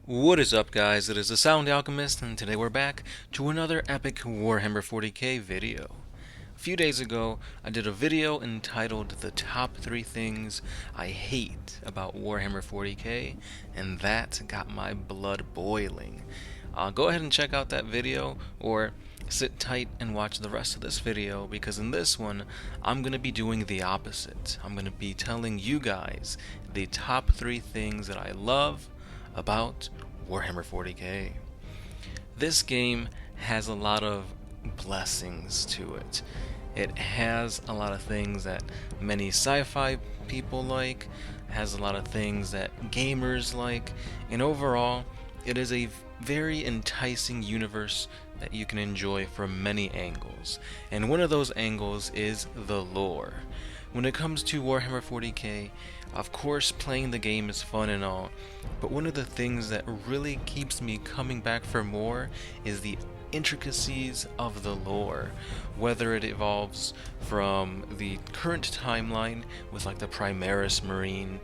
What is up, guys? It is the Sound Alchemist, and today we're back to another epic Warhammer 40k video. A few days ago, I did a video entitled The Top 3 Things I Hate About Warhammer 40k, and that got my blood boiling. Go ahead and check out that video, or sit tight and watch the rest of this video, because in this one, I'm going to be doing the opposite. I'm going to be telling you guys the top 3 things that I love about Warhammer 40k. This game has a lot of blessings to it. It has a lot of things that many sci-fi people like, has a lot of things that gamers like, and overall, it is a very enticing universe that you can enjoy from many angles. And one of those angles is the lore. When it comes to Warhammer 40k, of course playing the game is fun and all, but one of the things that really keeps me coming back for more is the intricacies of the lore, whether it evolves from the current timeline with like the Primaris Marine,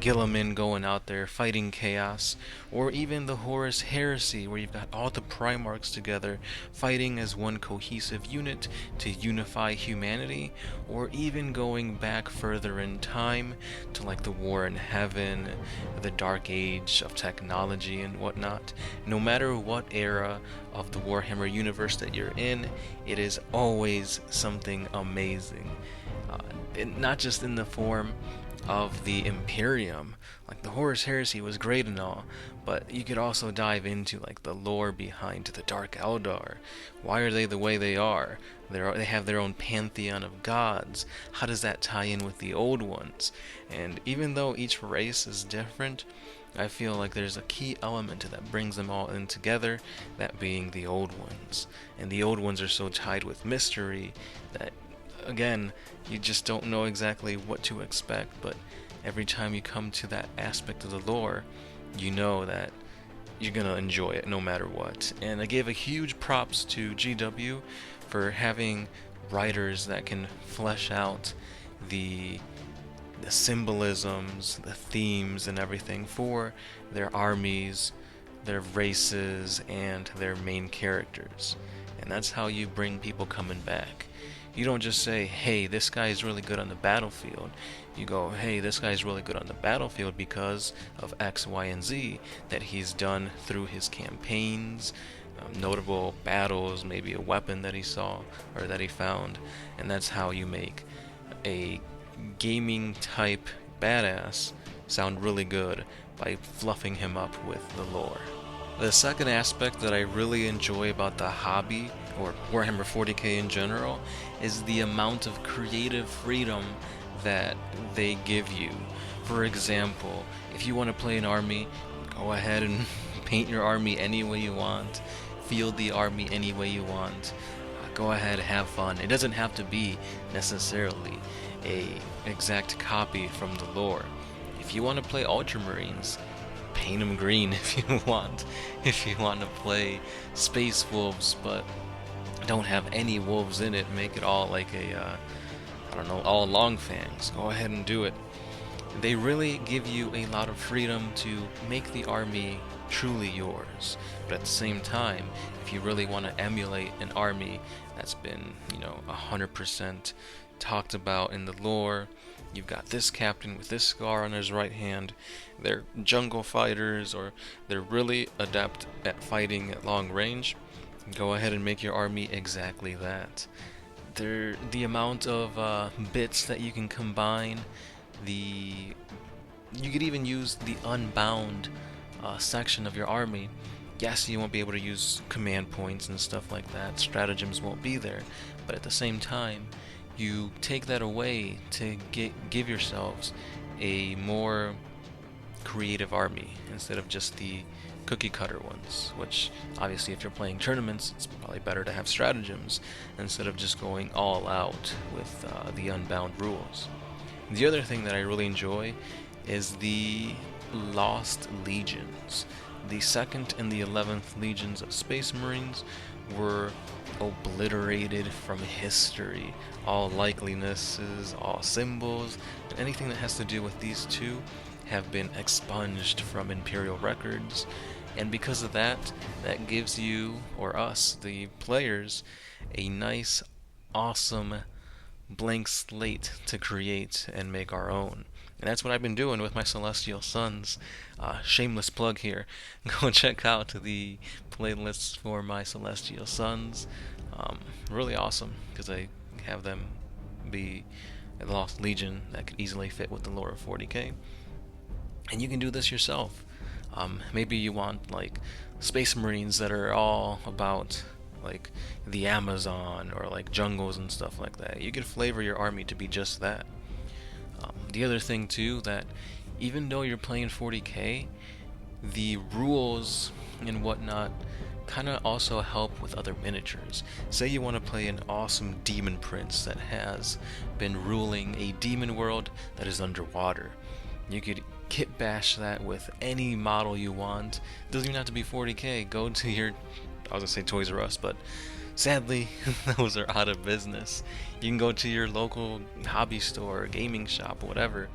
Gilliman going out there fighting chaos, or even the Horus Heresy, where you've got all the Primarchs together fighting as one cohesive unit to unify humanity, or even going back further in time to like the War in Heaven, the Dark Age of technology and whatnot. No matter what era of the Warhammer universe that you're in, it is always something amazing. Not just in the form of the Imperium. Like the Horus Heresy was great and all, but you could also dive into like the lore behind the Dark Eldar. Why are they the way they are? They have their own pantheon of gods. How does that tie in with the old ones? And even though each race is different, I feel like there's a key element that brings them all in together, that being the old ones. And the old ones are so tied with mystery that again, you just don't know exactly what to expect, but every time you come to that aspect of the lore, you know that you're gonna enjoy it no matter what. And I gave a huge props to GW for having writers that can flesh out the symbolisms, the themes, and everything for their armies, their races, and their main characters. And that's how you bring people coming back. You don't just say, hey, this guy is really good on the battlefield. You go, hey, this guy is really good on the battlefield because of X, Y, and Z that he's done through his campaigns, notable battles, maybe a weapon that he saw or that he found. And that's how you make a gaming type badass sound really good, by fluffing him up with the lore. The second aspect that I really enjoy about the hobby, or Warhammer 40k in general, is the amount of creative freedom that they give you. For example, if you want to play an army, go ahead and paint your army any way you want, field the army any way you want. Go ahead, have fun. It doesn't have to be necessarily a exact copy from the lore. If you want to play Ultramarines, paint them green if you want. If you want to play Space Wolves but don't have any wolves in it, make it all like a, I don't know, all long fangs. Go ahead and do it. They really give you a lot of freedom to make the army truly yours. But at the same time, if you really want to emulate an army that's been, 100% talked about in the lore, you've got this captain with this scar on his right hand, they're jungle fighters, or they're really adept at fighting at long range, go ahead and make your army exactly that. The amount of bits that you can combine, you could even use the unbound section of your army. Yes, you won't be able to use command points and stuff like that, stratagems won't be there, but at the same time, you take that away to give yourselves a more creative army instead of just the cookie cutter ones, which obviously if you're playing tournaments, it's probably better to have stratagems instead of just going all out with the unbound rules. The other thing that I really enjoy is the Lost Legions. The 2nd and the 11th Legions of Space Marines were obliterated from history. All likelinesses, all symbols, and anything that has to do with these two have been expunged from Imperial records, and because of that, that gives you, or us, the players, a nice, awesome blank slate to create and make our own. And that's what I've been doing with my Celestial Sons. Shameless plug here. Go check out the playlists for my Celestial Sons. Really awesome, because I have them be a Lost Legion that could easily fit with the lore of 40k. And you can do this yourself. Maybe you want like Space Marines that are all about like the Amazon or like jungles and stuff like that. You could flavor your army to be just that. The other thing too, that even though you're playing 40k, the rules and whatnot kind of also help with other miniatures. Say you want to play an awesome demon prince that has been ruling a demon world that is underwater. You could kit bash that with any model you want. Doesn't even have to be 40k. Go to your, I was gonna say Toys R Us, but sadly those are out of business. You can go to your local hobby store, gaming shop, whatever,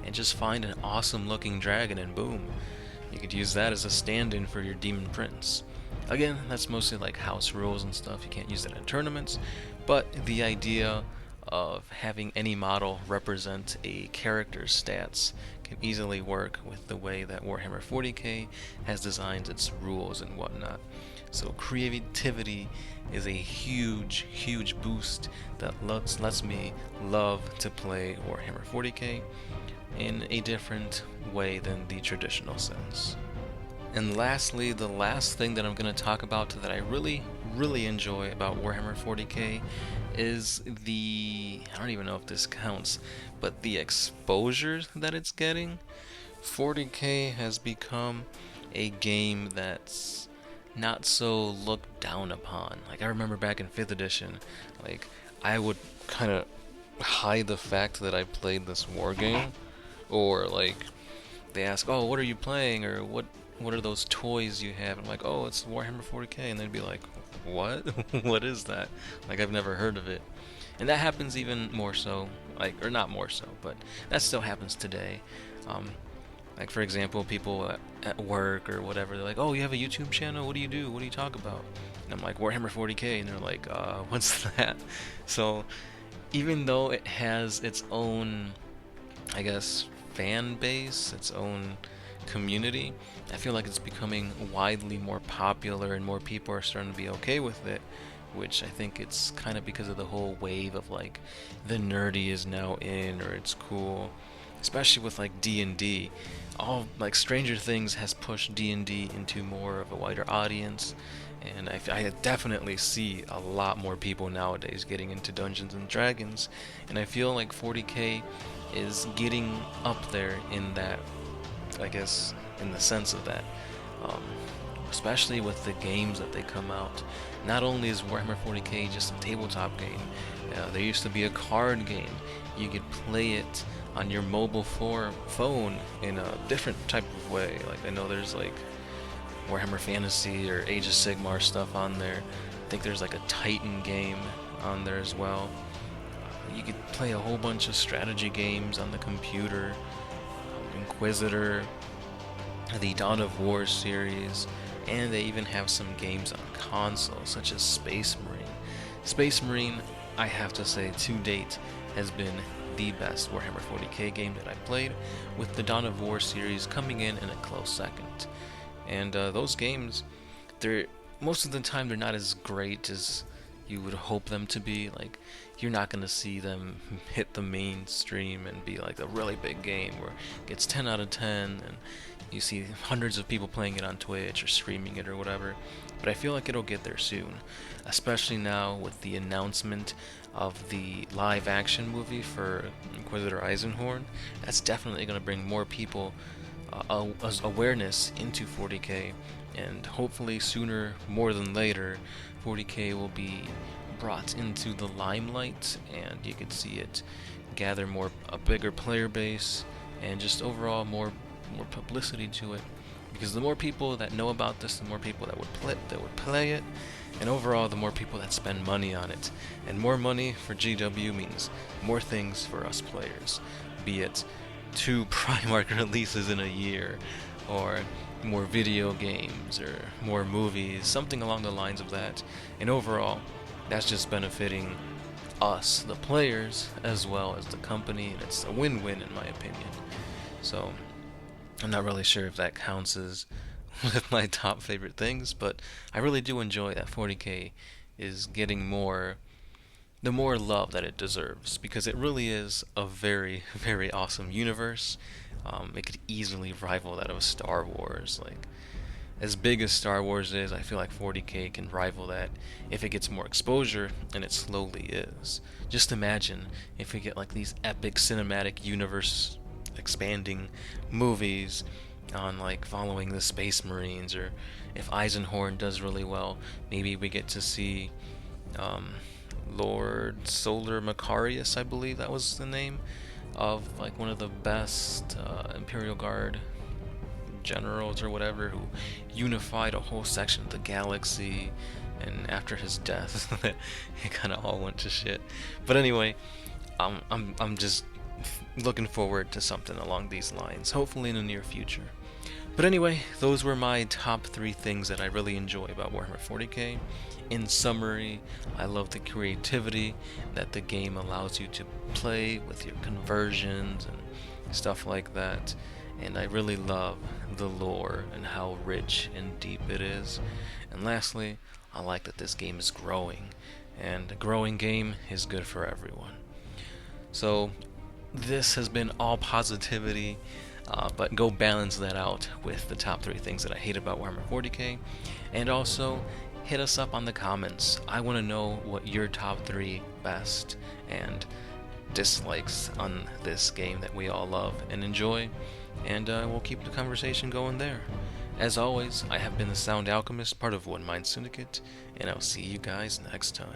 and just find an awesome looking dragon, and boom, you could use that as a stand-in for your demon prince. Again, that's mostly like house rules and stuff. You can't use that in tournaments, but the idea of having any model represent a character's stats can easily work with the way that Warhammer 40k has designed its rules and whatnot. So creativity is a huge, huge boost that lets me love to play Warhammer 40k in a different way than the traditional sense. And lastly, the last thing that I'm going to talk about that I really, really enjoy about Warhammer 40k is the, I don't even know if this counts, but the exposure that it's getting. 40k has become a game that's not so looked down upon. Like, I remember back in 5th edition, like, I would kind of hide the fact that I played this war game, or like, they ask, oh, what are you playing, or what are those toys you have? I'm like, oh, it's Warhammer 40k, and they'd be like, what? What is that? Like, I've never heard of it. And that happens even more so, like, or not more so, but that still happens today. Like, for example, people at work or whatever, they're like, oh, you have a YouTube channel? What do you do? What do you talk about? And I'm like, Warhammer 40k, and they're like, what's that? So, even though it has its own, I guess, fan base, its own community, I feel like it's becoming widely more popular and more people are starting to be okay with it, which I think it's kind of because of the whole wave of like the nerdy is now in, or it's cool, especially with like D&D. All like Stranger Things has pushed D&D into more of a wider audience, and I definitely see a lot more people nowadays getting into Dungeons and Dragons, and I feel like 40k is getting up there in that, I guess, in the sense of that, especially with the games that they come out. Not only is Warhammer 40k just a tabletop game, there used to be a card game. You could play it on your mobile phone in a different type of way. Like, I know there's like Warhammer Fantasy or Age of Sigmar stuff on there. I think there's like a Titan game on there as well. You could play a whole bunch of strategy games on the computer. Inquisitor, the Dawn of War series, and they even have some games on console, such as Space Marine. Space Marine, I have to say, to date, has been the best Warhammer 40k game that I played, with the Dawn of War series coming in a close second. And those games, they're most of the time they're not as great as you would hope them to be. Like, you're not going to see them hit the mainstream and be like a really big game where it gets 10 out of 10 and you see hundreds of people playing it on Twitch or streaming it or whatever. But I feel like it'll get there soon, especially now with the announcement of the live action movie for Inquisitor Eisenhorn. That's definitely going to bring more people awareness into 40k, and hopefully sooner more than later 40k will be brought into the limelight, and you could see it gather a bigger player base, and just overall more publicity to it. Because the more people that know about this, the more people that would play it, and overall the more people that spend money on it. And more money for GW means more things for us players, be it 2 Primark releases in a year, or more video games, or more movies, something along the lines of that. And overall, that's just benefiting us, the players, as well as the company, and it's a win-win in my opinion. So, I'm not really sure if that counts as with my top favorite things, but I really do enjoy that 40K is getting the more love that it deserves, because it really is a very, very awesome universe. It could easily rival that of Star Wars. Like, as big as Star Wars is, I feel like 40K can rival that if it gets more exposure, and it slowly is. Just imagine if we get like these epic cinematic universe expanding movies on like following the Space Marines, or if Eisenhorn does really well, maybe we get to see Lord Solar Macarius, I believe that was the name of like one of the best Imperial Guard generals or whatever, who unified a whole section of the galaxy, and after his death it kind of all went to shit. But anyway, I'm just looking forward to something along these lines, hopefully in the near future. But anyway, those were my top 3 things that I really enjoy about Warhammer 40K. In summary, I love the creativity that the game allows you to play with your conversions and stuff like that. And I really love the lore and how rich and deep it is. And lastly, I like that this game is growing, and a growing game is good for everyone. So this has been all positivity, but go balance that out with the top 3 things that I hate about Warhammer 40K. And also, hit us up on the comments. I want to know what your top 3 best and dislikes on this game that we all love and enjoy, and we'll keep the conversation going there. As always, I have been the Sound Alchemist, part of One Mind Syndicate, and I'll see you guys next time.